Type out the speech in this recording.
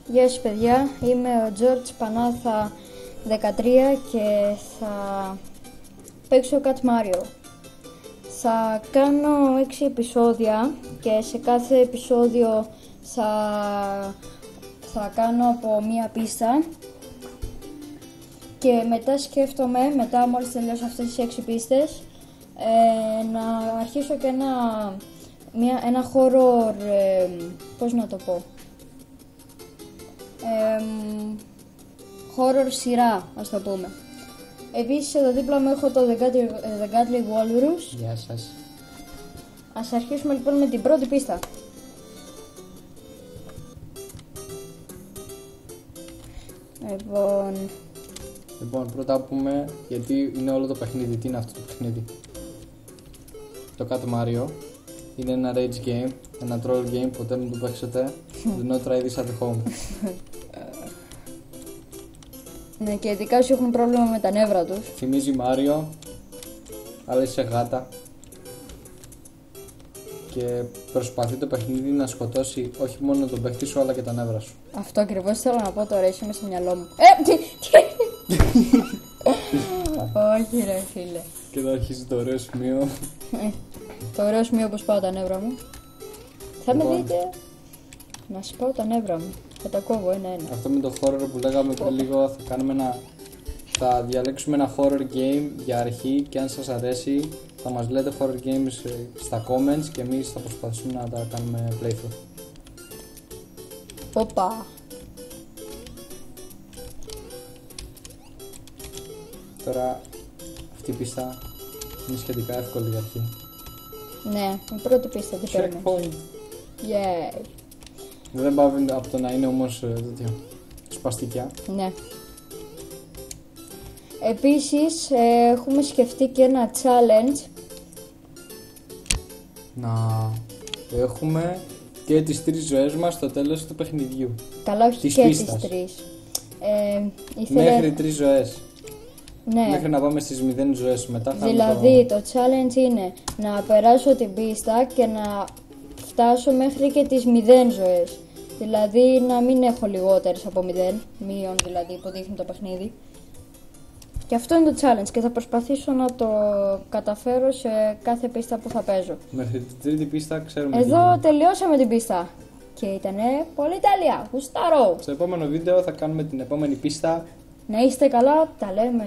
Γεια σας παιδιά, είμαι ο George Πανάθα 13 και θα παίξω Cat Mario. Θα κάνω 6 επεισόδια και σε κάθε επεισόδιο θα κάνω από μία πίστα και μετά σκέφτομαι, μόλις τελειώσω αυτές τις 6 πίστες, να αρχίσω και ένα horror, πώς να το πω, horror σειρά, ας το πούμε. Επίσης εδώ δίπλα μου έχω το The Godly Walrus. Γεια σας. Ας αρχίσουμε λοιπόν με την πρώτη πίστα. Λοιπόν, πρώτα πούμε γιατί είναι όλο το παιχνίδι. Τι είναι αυτό το παιχνίδι? Το Cat Mario είναι ένα rage game, ένα troll game, ποτέ μην το παίξετε. Do not try this at home. Ναι, και ειδικά όσοι έχουν πρόβλημα με τα νεύρα τους. Θυμίζει Μάριο, αλλά είσαι γάτα. Και προσπαθεί το παιχνίδι να σκοτώσει όχι μόνο τον παίχτη σου, αλλά και τα νεύρα σου. Αυτό ακριβώς θέλω να πω τώρα, είσαι μέσα στο μυαλό μου. Όχι ρε φίλε. Και εδώ αρχίζει το ωραίο σημείο. Το ωραίο σημείο που σπάω τα νεύρα μου. Θα με Λοιπόν. δείτε να σπάω τα νεύρα μου. Θα τα κόβω ένα-ένα. Αυτό με το horror που λέγαμε πριν λίγο, θα διαλέξουμε ένα horror game για αρχή και αν σας αρέσει θα μας λέτε horror games στα comments και εμείς θα προσπαθήσουμε να τα κάνουμε playthrough. Οπα. Τώρα αυτή η πίστα είναι σχετικά εύκολη για αρχή. Ναι, η πρώτη πίστα τι παίρνει. Checkpoint. Yay. Δεν πάβει από το να είναι όμως σπαστικιά. Ναι. Επίσης έχουμε σκεφτεί και ένα challenge. Να έχουμε και τις 3 ζωές μας στο τέλος του παιχνιδιού. Καλά, όχι Της και πίστας. τις 3. Μέχρι 3 ζωές. Ναι. Μέχρι να πάμε στις 0 ζωές. Μετά θα Δηλαδή το challenge είναι να περάσω την πίστα και να φτάσω μέχρι και τις 0 ζωές. Δηλαδή να μην έχω λιγότερες από 0, μείον δηλαδή που δείχνει το παιχνίδι. Και αυτό είναι το challenge και θα προσπαθήσω να το καταφέρω σε κάθε πίστα που θα παίζω. Μέχρι την τρίτη πίστα ξέρουμε. Εδώ τελειώσαμε την πίστα και ήταν πολύ τέλεια, γουστάρω. Στο επόμενο βίντεο θα κάνουμε την επόμενη πίστα. Να είστε καλά, τα λέμε.